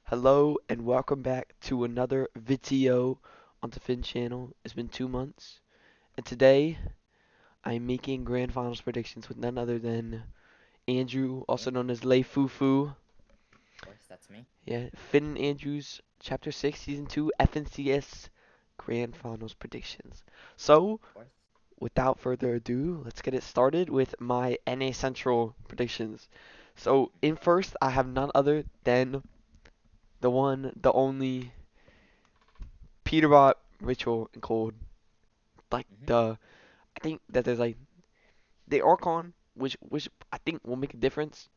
Hello and welcome back to another video on the Finn channel. It's been 2 months, and today I'm making grand finals predictions with none other than Andrew, also Me? known as Lei Fufu. Of course, that's me. Yeah, Finn and Andrew's Chapter 6, Season 2, FNCS grand finals predictions. So, Of course. without further ado, let's get it started with my NA Central predictions. So, in first, I have none other than the one, the only Peterbot, Ritual, and Cold. Like Hmm. I think that there's like the Archon, which I think will make a difference.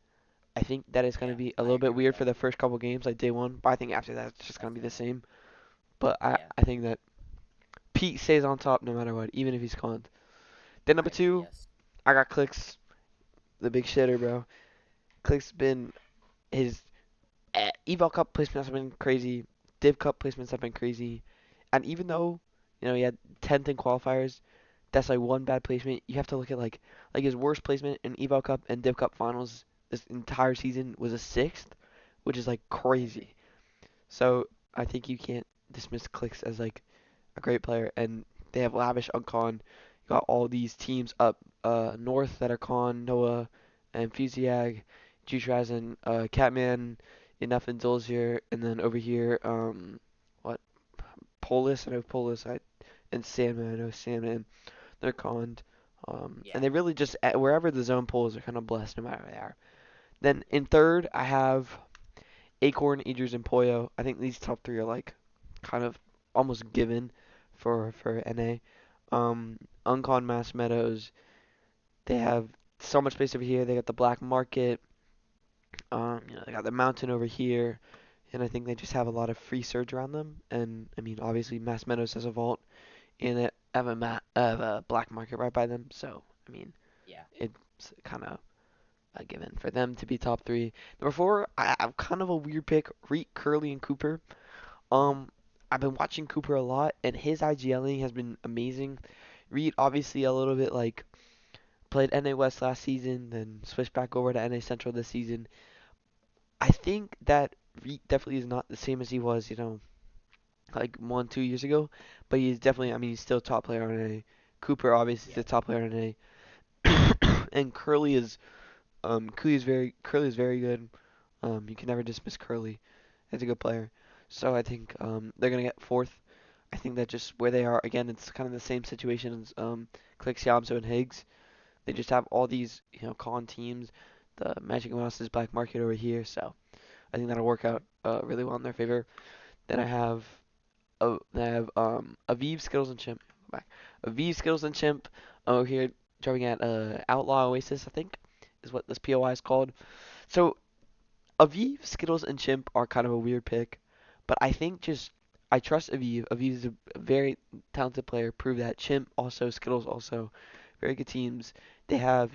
I think that it's gonna Yeah, be a I little bit agree with weird that. for the first couple games, like day one. But I think after that, it's just gonna be the Definitely. same. But I Yeah, I think that Pete stays on top no matter what, even if he's conned. Then number I agree. two, Yes. I got Clicks, the big shitter, bro. Clicks been his Eval Cup placements have been crazy. Div Cup placements have been crazy. And even though he had 10th in qualifiers, that's like one bad placement. You have to look at like his worst placement in Evo Cup and Div Cup finals this entire season was a sixth, which is like I agree. crazy. So I think you can't dismiss Clicks as like a great player, and they have lavish on con. You got all these teams up north that are con Noah and Fusiag, Jutraz and Catman, Enough and Zolzier, and then over here what Polis, I know Polis, and Sandman, I know Sandman. They're conned. And Yeah. they really just wherever the zone pulls are kind of blessed no matter where they are. Then in third, I have Acorn, Idris, and Poyo. I think these top three are like kind of almost given for NA. Uncon Mass Meadows. They have so much space over here. They got the Black Market. They got the mountain over here, and I think they just have a lot of free surge around them. And I mean, obviously, Mass Meadows has a vault, and they have a Black Market right by them. So I mean, Yeah. it's kind of a given for them to be top three. Number four, I'm kind of a weird pick. Reek, Curly, and Cooper. Um, I've been watching Cooper a lot, and his IGLing has been amazing. Reed obviously a little bit like played NA West last season, then switched back over to NA Central this season. I think that Reed definitely is not the same as he was, like 1, 2 years ago, but he's definitely, I mean, he's still a top player on NA. Cooper obviously is Yeah. the top player on NA, and Curly is very good. You can never dismiss Curly as a good player. So I think they're gonna get fourth. I think that just where they are again, it's kind of the same situation as Click Yamso and Higgs. They just have all these con teams. The Magic Mouse is Black Market over here, so I think that'll work Hmm. out really well in their favor. Then I have Aviv, Skittles, and Chimp. Back. Aviv, Skittles, and Chimp over here driving at Outlaw Oasis, I think is what this POI is called. So Aviv, Skittles, and Chimp are kind of a weird pick, but I think just I trust Aviv. Aviv is a very talented player. Prove that. Chimp also, Skittles also, very good teams. They have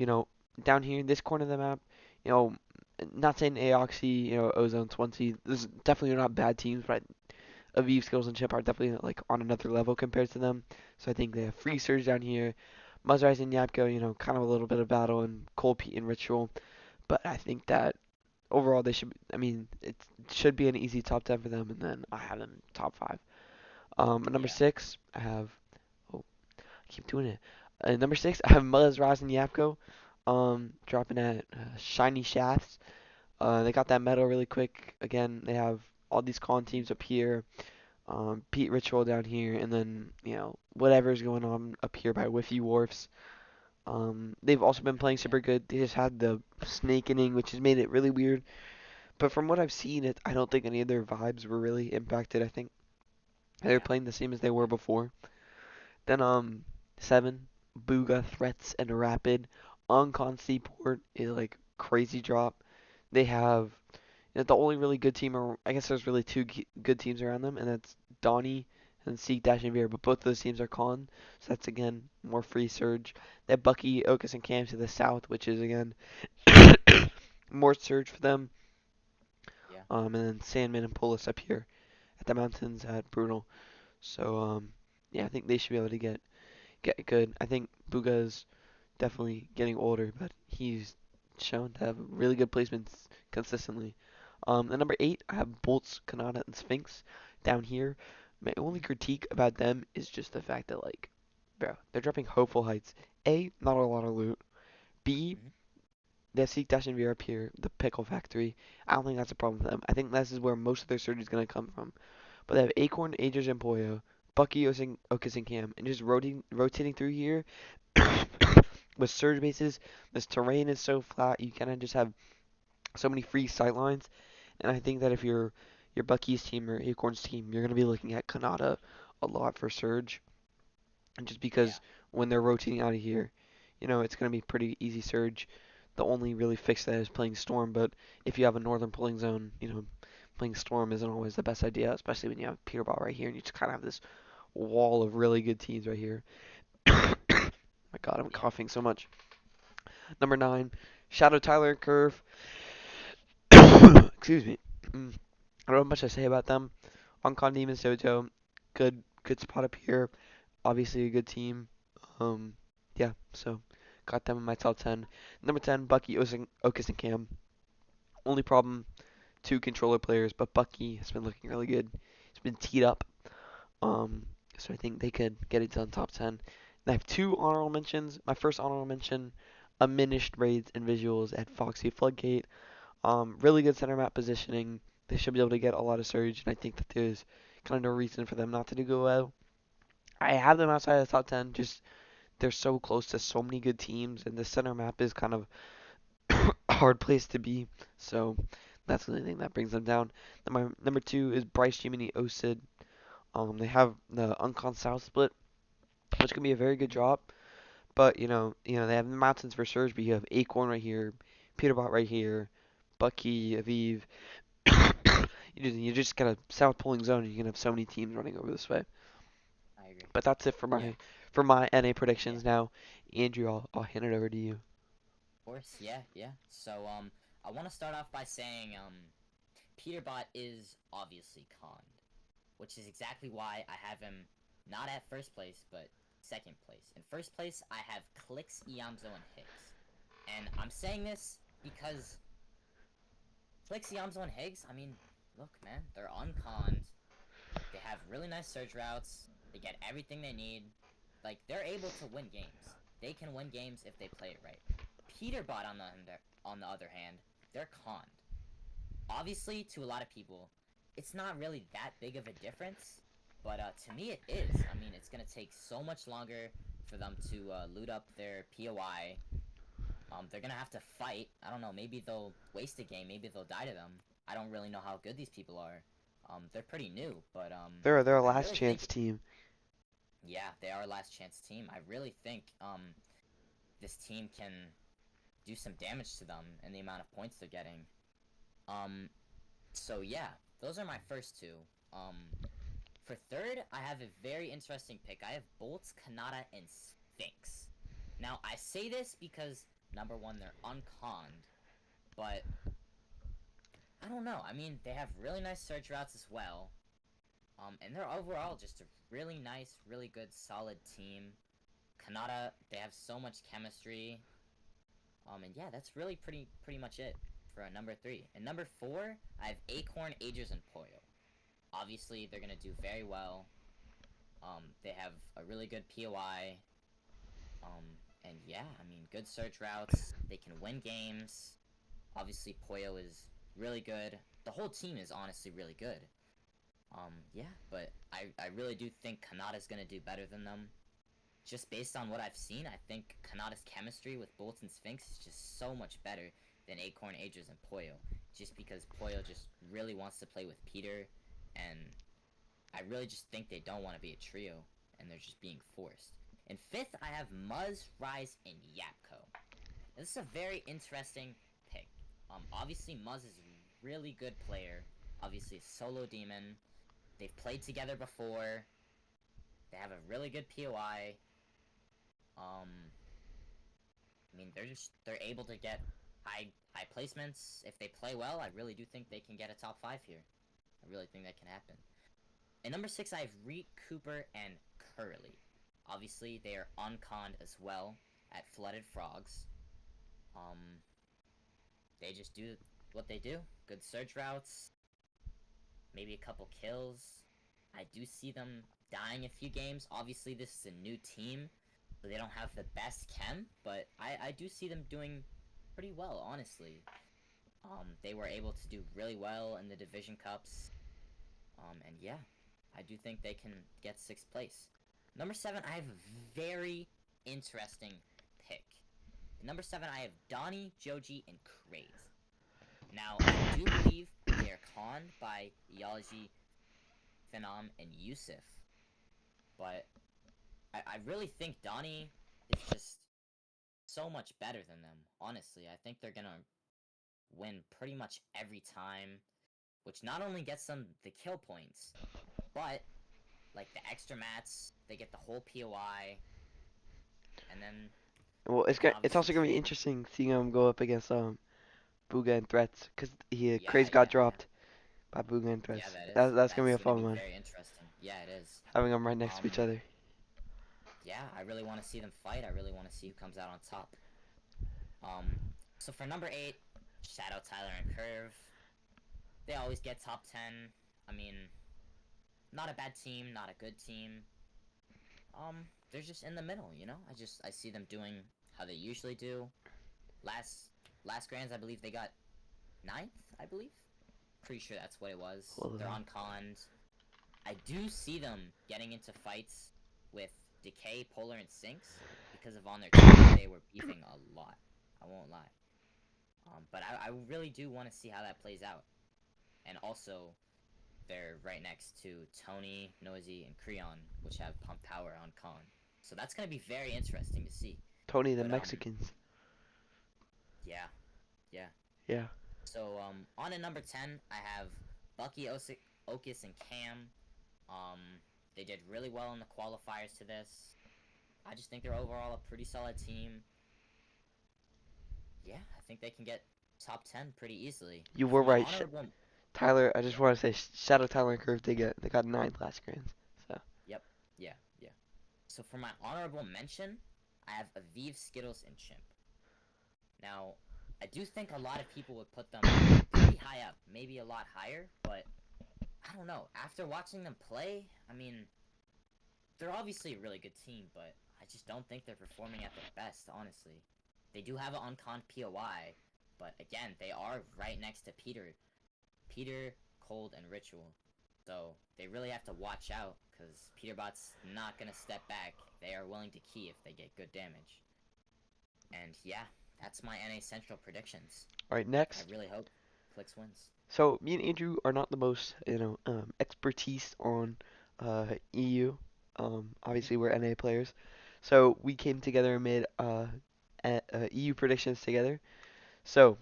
down here in this corner of the map, you know, not saying Aoxy, Ozone 20. This is definitely not bad teams, but Aviv, Skittles, and Chimp are definitely like on another level compared to them. So I think they have Free Surge down here. Muzzrise and Yapko, kind of a little bit of battle, and Cold Pete and Ritual. But I think that overall they should. I mean, it should be an easy top 10 for them, and then I have them top five. At number Yeah. six, I have. Oh, I keep doing it. Number six, I have Muzz, Rise, and Yapko. Dropping at Shiny Shafts. They got that medal really quick. Again, they have all these con teams up here. Pete Ritual down here, and then whatever's going on up here by Whiffy Wharfs. They've also been playing Yeah. super good. They just had the snake inning, which has made it really weird. But from what I've seen, I don't think any of their vibes were really impacted. I think they're Yeah. playing the same as they were before. Then seven, Booga, Threats, and Rapid. Uncon Seaport is like crazy drop. They have the only really good team, or I guess there's really two good teams around them, and that's Donnie and Seek Dash and Veer. But both of those teams are con, so that's again more free surge. They have Bucky, Okus, and Cam to the south, which is again more surge for them. Yeah. And then Sandman and Polis up here at the mountains at Brutal. So yeah, I think they should be able to get good. I think Buga's definitely getting older, but he's shown to have really good placements consistently. And number 8, I have Bolts, Kanata, and Sphinx down here. My only Mhm. critique about them is just the fact that, like, bro, they're dropping Hopeful Heights. A, not a lot of loot. B, Mhm. they have Seek Dash and VR here, the Pickle Factory. I don't think that's a problem for them. I think this is where most of their surge is going to come from. But they have Acorn, Aegis, and Poyo, Bucky, Okus, and Cam, and just rotating through here with surge bases. This terrain is so flat, you kind of just have so many free sight lines. And I think that if you're your Bucky's team or Acorn's team, you're going to be looking at Kanata a lot for surge. And just Yeah. because when they're rotating out of here, it's going to be pretty easy surge. The only really fix that is playing Storm, but if you have a northern pulling zone, playing Storm isn't always the best idea, especially when you have Peterball right here and you just kind of have this wall of really good teams right here. My God, I'm Yeah. coughing so much. Number 9, Shadow Tyler and Curve. Excuse me. I don't have much to say about them. Oncon Demon Soto, good spot up here. Obviously a good team. Um, yeah, so got them in my top 10. Number 10, Bucky, Okus, and Cam. Only problem, two controller players, but Bucky has been looking really good. He's been teed up. Um, so I think they could get it done top 10. And I have two honorable mentions. My first honorable mention, diminished raids and visuals at Foxy Floodgate. Really good center map positioning. They should be able to get a lot of surge, and I think that there's kind of no reason for them not to do well. I have them outside of the top 10, just they're so close to so many good teams, and the center map is kind of a hard place to be. So that's the only thing that brings them down. Number 2 is Bryce, Jiminy, Osid. They have the Uncon South split, which can be a very good Mhm. drop. But they have the mountains for surge, but you have Acorn right here, Peterbot right here, Bucky, Aviv. You just got a south pulling zone, and you can have so many teams running over this way. I agree. But that's it for Yeah. my NA Yeah. predictions now. Andrew, I'll hand it over to you. Of course. Yeah. Yeah. So I want to start off by saying Peterbot is obviously conned, which is exactly why I have him not at first place, but second place. In first place, I have Clicks, Iamzo, and Higgs. And I'm saying this because Clicks, Iamzo, and Higgs, I mean, look, man, they're unconned. They have really nice surge routes. They get everything they need. Like, they're able to win games. They can win games if they play it right. Peterbot, on the other hand, they're conned. Obviously, to a lot of people, it's not really that big of a difference, but to me it is. I mean, it's gonna take so much longer for them to loot up their POI. They're gonna have to fight. I don't know. Maybe they'll waste a game. Maybe they'll die to them. I don't really know how good these people are. They're pretty new, but They're a I last really chance think, team. yeah, they are a last chance team. I really think this team can do some damage to them and the amount of points they're getting. Um, so yeah, those are my first two. Um, for third, I have a very interesting pick. I have Bolts, Kanata, and Sphinx. Now, I say this because, number one, they're unconned, but I don't know. I mean, they have really nice search routes as well. And they're overall just a really nice, really good, solid team. Kanata, they have so much chemistry. And yeah, that's really pretty much it for number three. And number four, I have Acorn, Agers, and Poyo. Obviously, they're gonna do very well. They have a really good POI. And yeah, I mean, good search routes. They can win games. Obviously, Poyo is really good. The whole team is honestly really good. Yeah, but I really do think Kanata's gonna do better than them. Just based on what I've seen, I think Kanata's chemistry with Bolts and Sphinx is just so much better than Acorn, Aegis, and Poyo. Just because Poyo just really wants to play with Peter, and I really just think they don't want to be a trio, and they're just being forced. In fifth, I have Muzz, Rise, and Yapko. This is a very interesting pick. Obviously, Muzz is a really good player. Obviously, a solo demon. They've played together before. They have a really good POI. Um, I mean, they're able to get high placements if they play well. I really do think they can get a top 5 here. I really think that can happen. And number 6, I have Reek, Cooper, and Curly. Obviously, they are unconned as well at Flooded Frogs. Um, they just do what they do. Good surge routes, maybe a couple kills. I do see them dying a few games. Obviously, this is a new team, so they don't have the best chem, but I do see them doing pretty well, honestly. They were able to do really well in the division cups. And yeah, I do think they can get sixth place. Number 7, I have a very interesting pick. Number 7, I have Donnie, Joji, and Kraze. Now, I do believe they are conned by Yalaji, Phenom, and Yusuf, but I really think Donnie is just so much better than them, honestly. I think they're gonna win pretty much every time, which not only gets them the kill points, but like the extra mats, they get the whole POI, and then Well, they can it's obviously also gonna be trade. interesting seeing him go up against Booga and Threats, cause Yeah, Craze got yeah, yeah. dropped by Booga and Yeah, Threats. that is. That's gonna be That's a gonna fun be one, very interesting. Yeah, it is. having them right next to each Um, other. yeah, I really want to see them fight. I really want to see who comes out on top. Um, so for number 8, Shadow, Tyler, and Curve. They always get top 10. I mean, not a bad team, not a good team. They're just in the middle, you know? I see them doing how they usually do. Last last grands, I believe they got ninth, I believe. Pretty sure that's what it was. Well, They're on cons. I do see them getting into fights with Decay, Polar, and Sinks because of on their team they were beefing a lot. I won't lie. But I really do want to see how that plays out. And also, they're right next to Tony, Noisy, and Creon, which have pump power on con. So that's gonna be very interesting to see. Tony the But Mexicans. yeah, yeah. Yeah. So on at number 10, I have Bucky, Okus, and Cam. Um, they did really well in the qualifiers to this. I just think they're overall a pretty solid team. Yeah, I think they can get top 10 pretty easily. You For were my right, honorable, Tyler. I just yeah, want to say Shadow, Tyler, and Curve. They got 9th last grands. So yep, yeah, yeah. So for my honorable mention, I have Aviv, Skittles, and Chimp. Now, I do think a lot of people would put them pretty high up, maybe a lot higher, but I don't know. After watching them play, I mean, they're obviously a really good team, but I just don't think they're performing at their best, honestly. They do have an uncon POI, but again, they are right next to Peter, Cold, and Ritual. So they really have to watch out, because Peterbot's not going to step back. They are willing to key if they get good damage. And yeah, that's my NA Central predictions. all right, I next. really hope Clicks wins. So me and Andrew are not the most expertise on EU. Mhm. Obviously we're NA players, so we came together and made EU predictions together. So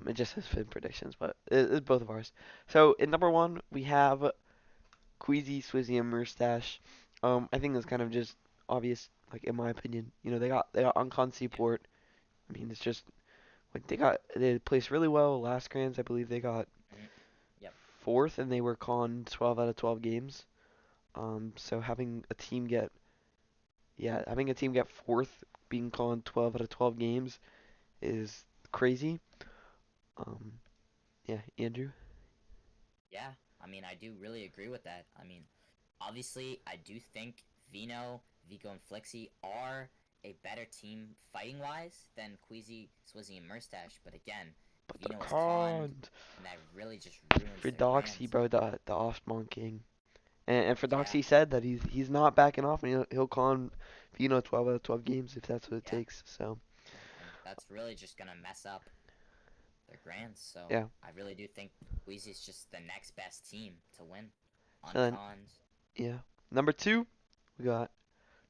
it just says Finn predictions, but it's both of ours. So in number 1 we have Queasy, Swizzy, and Moustache. I think that's kind of just obvious, like in my opinion. You know, they got Uncon Yeah. Seaport. I mean, it's just like they placed really well last grands. I believe they got Mhm. Yep. fourth, and they were con 12 out of 12 games. So having a team get fourth, being con 12 out of 12 games is crazy. Um, yeah, Andrew. Yeah. I mean, I do really agree with that. I mean, obviously, I do think Vino, Vico, and Flexi are a better team fighting wise than Queasy, Swizzy, and Moustache. But again, But the Vino is conned, con and that really just ruins for their Doxy, grands. bro, the Offspawn King. And for Yeah, Doxy said that he's not backing off, and he'll con 12 out of 12 games if that's what it yeah, takes. So yeah. And that's really just gonna mess up their grands. So yeah. I really do think Queasy's just the next best team to win. So then Unconned. yeah, number 2 we got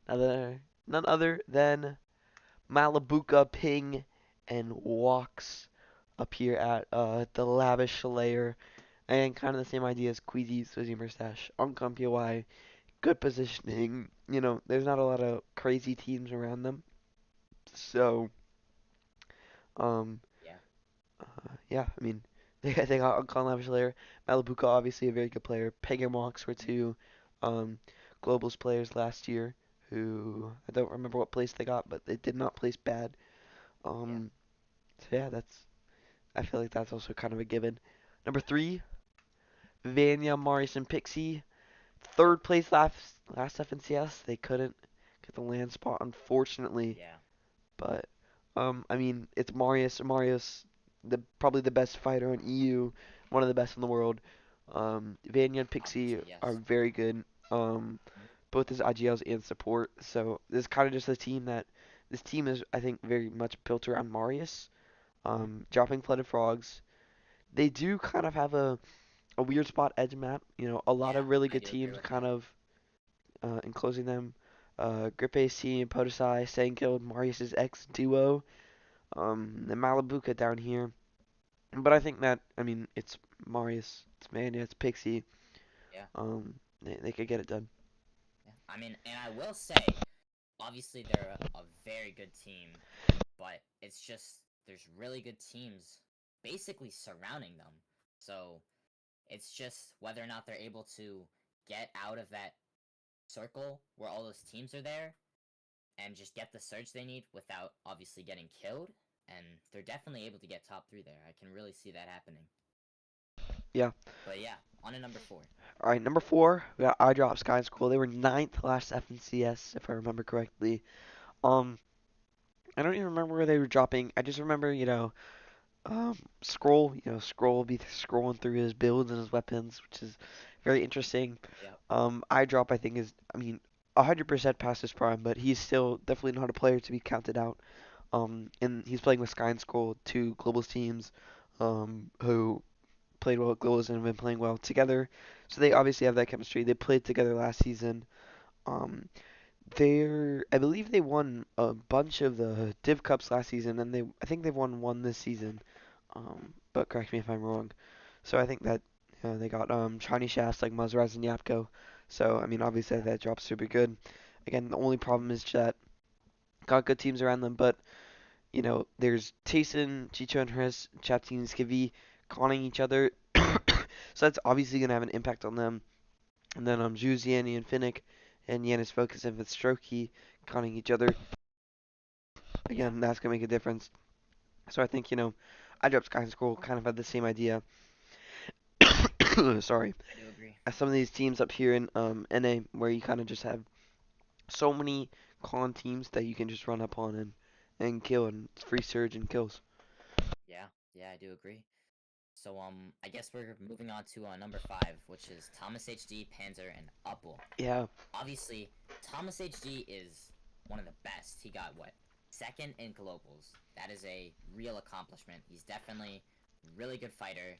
none other than Malabuka, Ping, and Walks up here at the Lavish Layer. And kind of the same idea as Queasy, Swizzy Mustache. Uncom POI, good positioning. You know, there's not a lot of crazy teams around them. So, um, Yeah, yeah, I mean, they got Uncom Lavish Layer. Malabuka, obviously a very good player. Ping and Walks were mhm, two um, Globals players last year who I don't remember what place they got, but they did not place bad. yeah, Um, so yeah, I feel like that's also kind of a given. Number three, Vanya, Marius, and Pixie. Yep. Third place last FNCS. They couldn't get the land spot, unfortunately. Yeah. But I mean, it's Marius. Marius, the probably the best fighter in EU, one of the best in the world. Vanya and Pixie Obviously, are yes. very good. Um, Mhm. both as IGLs and support. So this is kind of just a team that this team is, I think, very much built around Marius. Mhm. Dropping Flooded Frogs. They do kind of have a weird spot edge map. A lot Yeah, of really I good do agree teams with kind that. of enclosing them. Grip AC and Podesai, Sandguild, Marius' X duo. The Malabuka down here. But I think that, I mean, it's Marius, it's Mania, it's Pixie. Yeah. They could get it done. Yeah. I mean, and I will say, obviously they're a very good team, but it's just there's really good teams basically surrounding them. So it's just whether or not they're able to get out of that circle where all those teams are there and just get the surge they need without obviously getting killed. And they're definitely able to get top three there. I can really see that happening. Yeah. But yeah, on to number four. All right, number four, we got iDrop Sky School. They were ninth last FNCS, if I remember correctly. Um, I don't even remember where they were dropping. I just remember, Scroll, Scroll will be scrolling through his builds and his weapons, which is very interesting. Yep. iDrop, I think, is, I mean, 100% past his prime, but he's still definitely not a player to be counted out. And he's playing with Sky and Scroll, two Globals teams, who played well at Globals and have been playing well together. So they obviously have that chemistry. They played together last season. Um, I believe they won a bunch of the Div Cups last season, and I think they've won one this season. But correct me if I'm wrong. So I think that they got shiny shafts like Muzraz and Yapko. So I mean, obviously Yeah. that drop's super good. Again, the only problem is that got good teams around them, but there's Tayson, Chicho, and Hris, Chapteen, and Skivvy conning each other. So that's obviously gonna have an impact on them. And then Juz, Yanni, and Finnick, and Yannis Focus and Strokey conning each other. Yeah. Again, that's gonna make a difference. So I think I dropped Sky School kind of had the same idea. Sorry, I do agree. as some of these teams up here in NA, where you kind of just have so many con teams that you can just run up on and kill, and it's free surge and kills. Yeah. Yeah, I do agree. So I guess we're moving on to number five, which is Thomas HD, Panzer, and Uppel. Yeah, Obviously, Thomas HD is one of the best. He got what? Second in globals. That is a real accomplishment. He's definitely a really good fighter.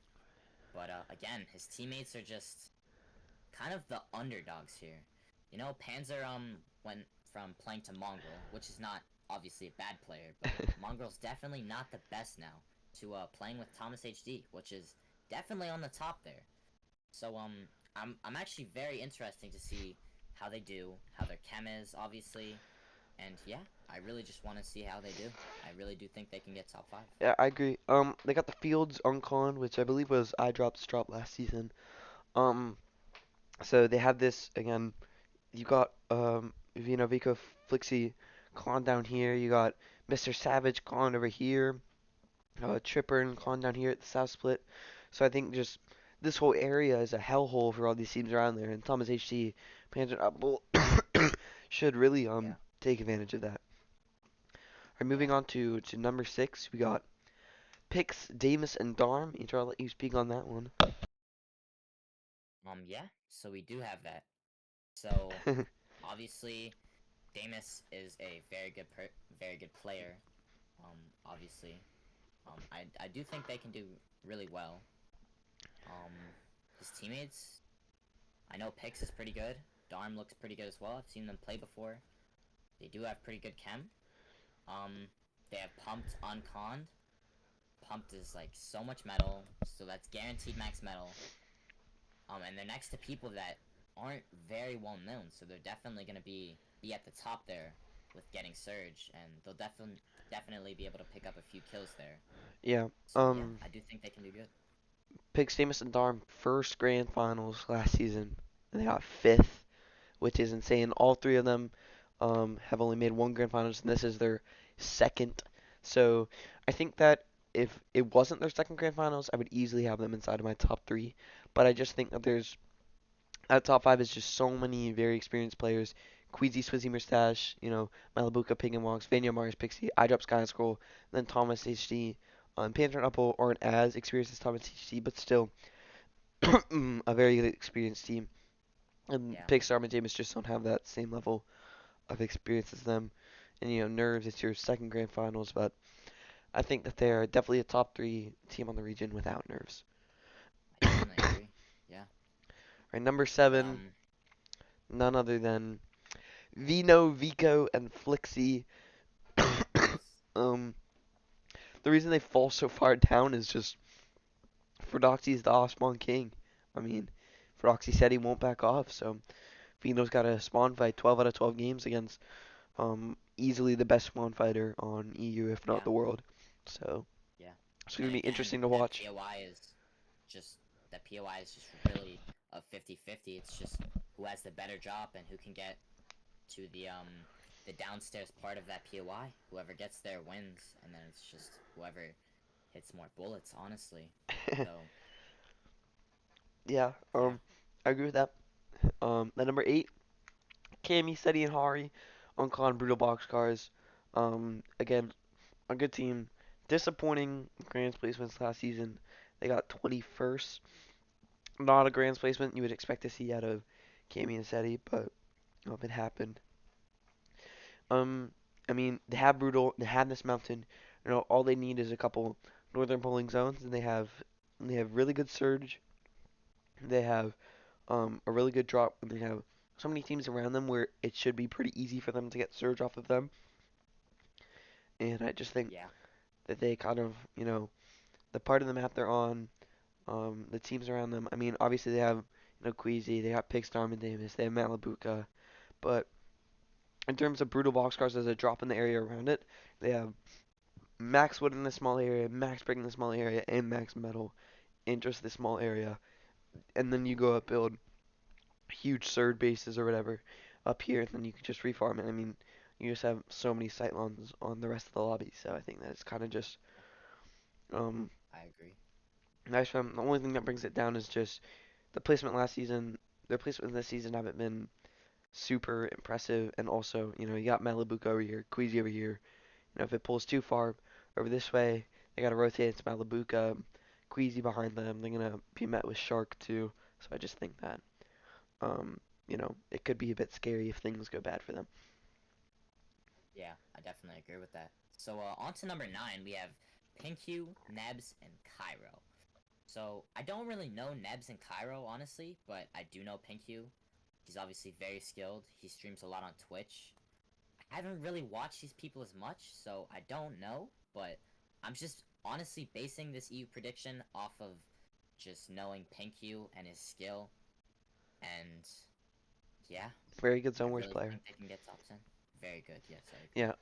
But again, his teammates are just kind of the underdogs here. You know, Panzer went from playing to Mongrel, which is not obviously a bad player, but Mongrel's definitely not the best now to playing with Thomas HD, which is definitely on the top there. So I'm actually very interesting to see how they do, how their chem is, obviously, and yeah, I really just want to see how they do. I really do think they can get top five. yeah, I agree. They got the Fields on con, which I believe was iDrop's drop last season. Um, so they have this again. You got Vico Flixie con down here. You got Mr. Savage con over here. Tripper and Yep. con down here at the South Split. So I think just this whole area is a hellhole for all these teams around there, and Thomas HC, Panzer Apple should really Yeah. take advantage of that. All right, Yeah. moving on to number six, we got Pix, Damus, and Darm. Andrew, I'll let you speak on that one. Yeah. So we do have that. So obviously, Damus is a very good player. Obviously, I do think they can do really well. His teammates, I know Pix is pretty good. Darm looks pretty good as well. I've seen them play before. They do have pretty good chem. Um, they have Pumped unconned. Pumped is like so much metal, so that's guaranteed max metal. And they're next to people that aren't very well known, so they're definitely gonna be at the top there with getting Surge, and they'll definitely be able to pick up a few kills there. Yeah. So yeah, I do think they can do good. Pix, Damus, and Darm first grand finals last season, and they got fifth, which is insane. All three of them have only made one grand finals, and this is their second. So I think that if it wasn't their second grand finals, I would easily have them inside of my top three. But I just think that there's that top five is just so many very experienced players. Queasy, Swizzy, Mustache, Malabuka, Pig and Wogs, Vanya, Mars, Pixie, iDrop, Sky and Scroll, then Thomas HD. Panther and Upple aren't as experienced as Thomas HD, but still a very good experienced team. And Yeah. Pixar and Jameis just don't have that same level of experience as them. And Nerves, it's your second grand finals, but I think that they're definitely a top three team on the region without Nerves. I definitely agree. Yeah. Right, number And seven, none other than Vino, Vico, and Flixie. yes. um, the reason they fall so far down is just Frodoxy's the Osmon King. I mean, Frodoxy said he won't back off, so Vino's got a spawn fight 12 out of 12 games against easily the best spawn fighter on EU, if not Yeah. the world. So Yeah. it's And gonna be again, interesting to watch. just that POI is just really a 50-50. It's just who has the better drop and who can get to the downstairs part of that POI. Whoever gets there wins, and then it's just whoever hits more bullets, honestly. So, Yeah, yeah. I agree with that. The number eight, Cammy, Seti, and Hari on Con Brutal Boxcars. Again, a good team. Disappointing grand placements last season. They got 21st. Not a grand placement you would expect to see out of Cammy and Seti, but it happened. Um, I mean, they have Brutal, they have this mountain. All they need is a couple northern polling zones, and they have really good surge. They have a really good drop, and they have so many teams around them where it should be pretty easy for them to get surge off of them. And I just think Yeah. that they kind of, the part of the map they're on, the teams around them. I mean, obviously they have, Queasy, they got Pigstorm and Davis, they have Malabuka, but in terms of brutal boxcars as a drop in the area around it, they have Max Wood in the small area, Max Brick in the small area, and Max Metal in just the small area. And then you go up build huge surge bases or whatever up here, and then you can just refarm it. I mean, you just have so many sightlines on the rest of the lobby, so I think that it's kind of just um I agree. nice for them. The only thing that brings it down is just the placement last season. Their placement this season haven't been super impressive, and also you got Malibuka over here, Queasy over here. If it pulls too far over this way, they gotta rotate into Malibuka, Queasy behind them. They're gonna be met with Shark too. So I just think that it could be a bit scary if things go bad for them. Yeah, I definitely agree with that. So, on to number 9, we have PinkHue, Nebs, and Cairo. So, I don't really know Nebs and Cairo, honestly, but I do know PinkHue. He's obviously very skilled. He streams a lot on Twitch. I haven't really watched these people as much, so I don't know, but I'm just honestly basing this EU prediction off of just knowing PinkHue and his skill, and yeah, Very good I Zone Wars really player. think they can get top 10. Very good, yes, I agree. Yeah.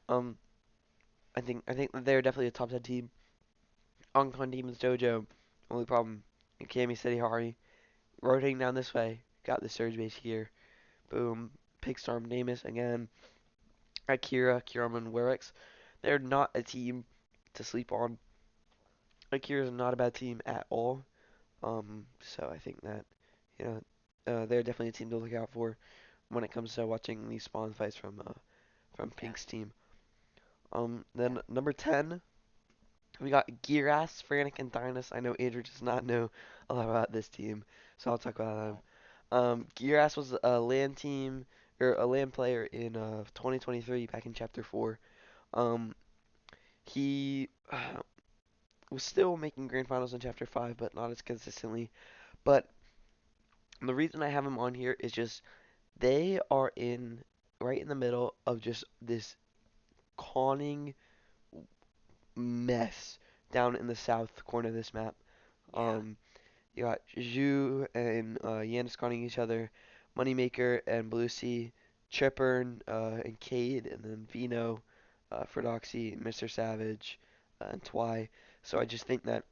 I think that they're definitely a top 10 team. Oncon Demons Dojo. Only problem, Kami City Hari rotating down this way. Got the surge base here. Boom. Pigstorm Namus again. Akira, Kiraman, Werex. They're not a team to sleep on. Akira is not a bad team at all. So I think that you they're definitely a team to look out for when it comes to watching these spawn fights from Yeah, Pink's team. yeah. Then number 10, we got Gearass, Frantic, and Dynus. I know Andrew does not know a lot about this team, so I'll talk about them. Oh, Gearass was a land team or a land player in 2023 back in Chapter 4. Um, he was still making grand finals in Chapter 5, but not as consistently. But the reason I have him on here is just they are in right in the middle of just this conning mess down in the south corner of this map. yeah, Um, you got Zhu and Yanis conning each other, Moneymaker and Bluesy, Chipper and Cade, and then Vino, Ferdoxy, Mr. Savage, and Twy. So I just think that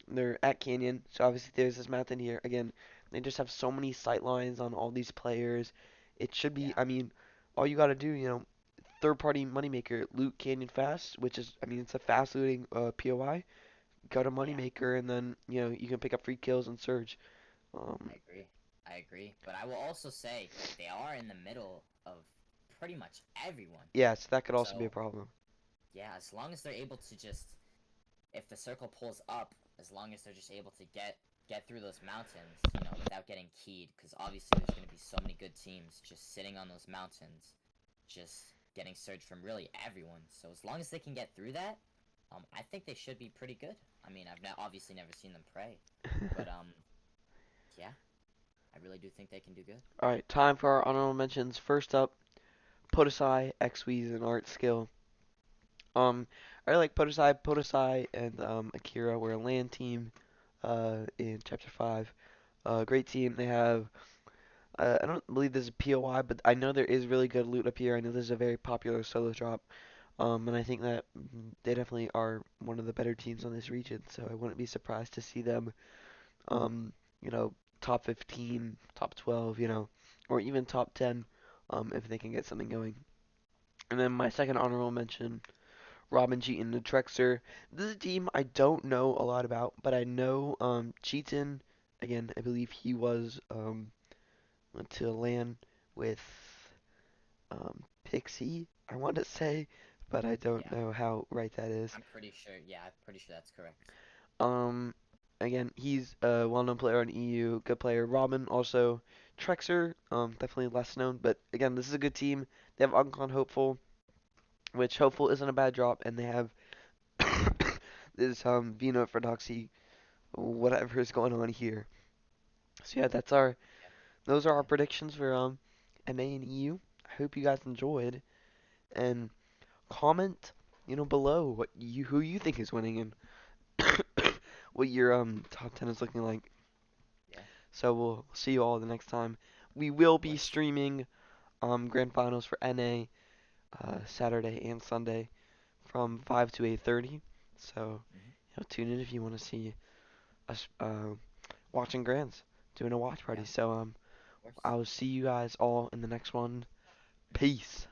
they're at Canyon. So obviously there's this mountain here. Again, they just have so many sight lines on all these players. It should be, yeah, I mean, all you gotta do, third party moneymaker, loot Canyon fast, which is, I mean, it's a fast looting POI. go to Yeah, Moneymaker, and then you can pick up free kills and Surge. I Um, agree. I agree. But I will also say they are in the middle of pretty much everyone. yeah, so that could also be a So problem. yeah, as long as they're able to just, if the circle pulls up, as long as they're just able to get through those mountains, without getting keyed, because obviously there's going to be so many good teams just sitting on those mountains, just getting surged from really everyone. So as long as they can get through that, I think they should be pretty good. I mean, I've obviously never seen them play, but yeah, I really do think they can do good. All right, time for our honorable mentions. First up, Podesai, Xweez, and Art Skill. I like Podesai. Podesai and Akira were a land team in Chapter 5. Great team. They have, I don't believe this is POI, but I know there is really good loot up here. I know this is a very popular solo drop. And I think that they definitely are one of the better teams on this region, so I wouldn't be surprised to see them, um, you know, top 15, top 12, or even top 10, if they can get something going. And then my second honorable mention, Robin Cheaton and Trexer. This is a team I don't know a lot about, but I know Cheaton, again, I believe he was went to LAN with Pixie, I want to say, but I don't Yeah, know how right that is. I'm pretty sure. Yeah, I'm pretty sure that's correct. Um, Again, he's a well-known player on EU, good player. Robin also, Trexer, definitely less known, but again, this is a good team. They have Uncon Hopeful, which Hopeful isn't a bad drop, and they have this Vino for Doxy, whatever is going on here. So yeah, Yeah, those are our yeah. predictions for MA and EU. I hope you guys enjoyed, and comment, below who you think is winning and what your top 10 is looking like. Yeah. So we'll see you all the next time. We will be Let's. streaming grand finals for NA Saturday and Sunday from 5 to 8:30. So Mhm. tune in if you want to see us watching grands, doing a watch Yeah, party. So of course. I will see you guys all in the next one. Mhm. Peace.